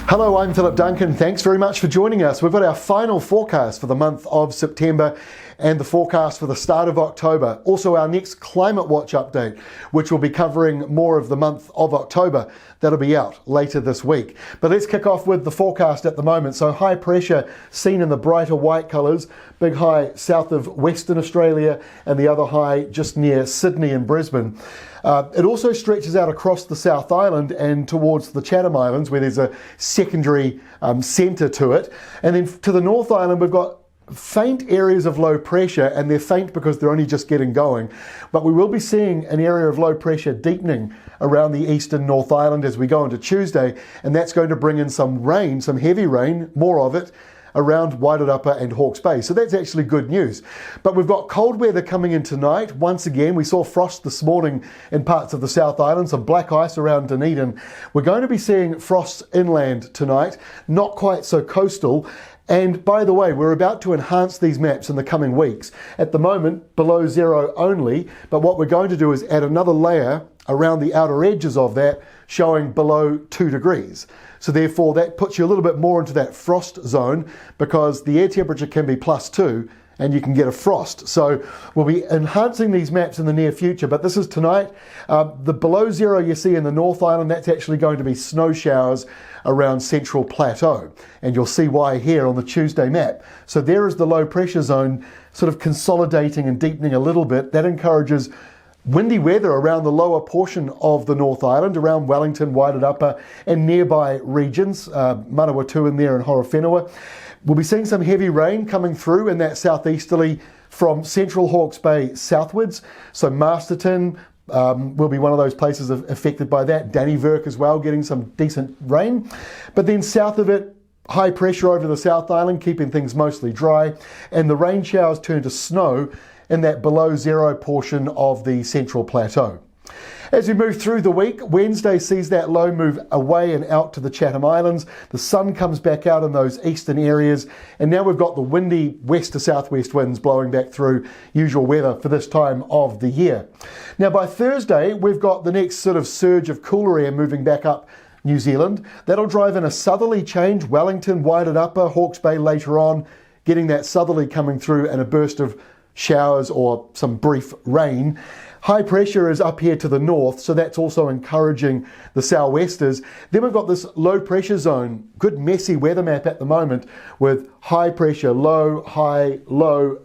Hello, I'm Philip Duncan. Thanks very much for joining us. We've got our final forecast for the month of September and the forecast for the start of October. Also our next Climate Watch update, which will be covering more of the month of October. That'll be out later this week. But let's kick off with the forecast at the moment. So high pressure seen in the brighter white colours, big high south of Western Australia and the other high just near Sydney and Brisbane. It also stretches out across the South Island and towards the Chatham Islands, where there's a secondary centre to it. And then to the North Island, we've got faint areas of low pressure, and they're faint because they're only just getting going. But we will be seeing an area of low pressure deepening around the eastern North Island as we go into Tuesday, and that's going to bring in some rain, some heavy rain, more of it, around Wairarapa and Hawke's Bay. So that's actually good news. But we've got cold weather coming in tonight. Once again, we saw frost this morning in parts of the South Island, some black ice around Dunedin. We're going to be seeing frost inland tonight, not quite so coastal. And by the way, we're about to enhance these maps in the coming weeks. At the moment, below zero only, but what we're going to do is add another layer around the outer edges of that, showing below 2 degrees. So therefore that puts you a little bit more into that frost zone, because the air temperature can be +2 and you can get a frost. So we'll be enhancing these maps in the near future, but this is tonight. The below zero you see in the North Island, that's actually going to be snow showers around Central Plateau. And you'll see why here on the Tuesday map. So there is the low pressure zone sort of consolidating and deepening a little bit. That encourages windy weather around the lower portion of the North Island, around Wellington, Wairarapa and nearby regions, Manawatu in there and Horowhenua. We'll be seeing some heavy rain coming through in that southeasterly from central Hawke's Bay southwards. So Masterton will be one of those places affected by that. Dannyverk as well, getting some decent rain. But then south of it, high pressure over the South Island, keeping things mostly dry. And the rain showers turn to snow in that below zero portion of the Central Plateau. As we move through the week, Wednesday sees that low move away and out to the Chatham Islands. The sun comes back out in those eastern areas, and now we've got the windy west to southwest winds blowing back through, usual weather for this time of the year. Now by Thursday, we've got the next sort of surge of cooler air moving back up New Zealand. That'll drive in a southerly change, Wellington, Wairarapa, Hawke's Bay later on, getting that southerly coming through and a burst of showers or some brief rain. High pressure is up here to the north, so that's also encouraging the sou'westers. Then we've got this low pressure zone, good messy weather map at the moment, with high pressure, low,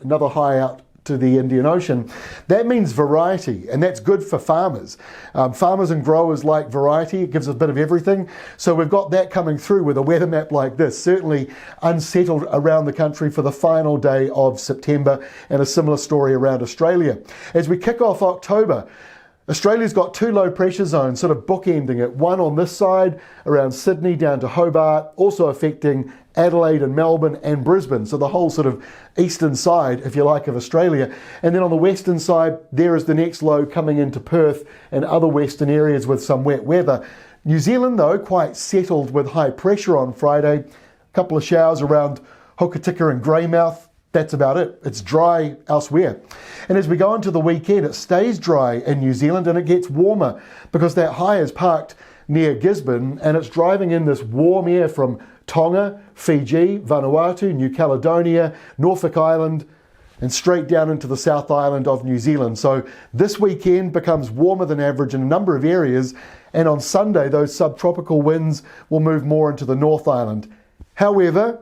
another high out to the Indian Ocean. That means variety, and that's good for farmers. Farmers and growers like variety. It gives us a bit of everything. So we've got that coming through with a weather map like this, certainly unsettled around the country for the final day of September, and a similar story around Australia. As we kick off October, Australia's got 2 low pressure zones sort of bookending it. One on this side around Sydney down to Hobart, also affecting Adelaide and Melbourne and Brisbane. So the whole sort of eastern side, if you like, of Australia. And then on the western side, there is the next low coming into Perth and other western areas with some wet weather. New Zealand, though, quite settled with high pressure on Friday. A couple of showers around Hokitika and Greymouth. That's about it. It's dry elsewhere. And as we go into the weekend, it stays dry in New Zealand and it gets warmer, because that high is parked near Gisborne and it's driving in this warm air from Tonga, Fiji, Vanuatu, New Caledonia, Norfolk Island, and straight down into the South Island of New Zealand. So this weekend becomes warmer than average in a number of areas, and on Sunday those subtropical winds will move more into the North Island. However,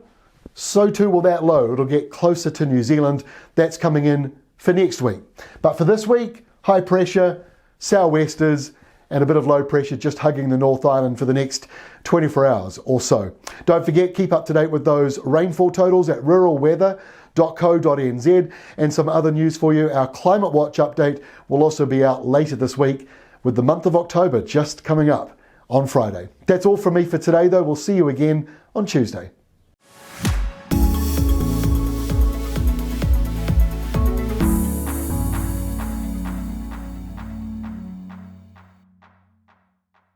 so too will that low. It'll get closer to New Zealand. That's coming in for next week. But for this week, high pressure, sou'westers, and a bit of low pressure just hugging the North Island for the next 24 hours or so. Don't forget, keep up to date with those rainfall totals at ruralweather.co.nz, and some other news for you. Our Climate Watch update will also be out later this week, with the month of October just coming up on Friday. That's all from me for today, though. We'll see you again on Tuesday.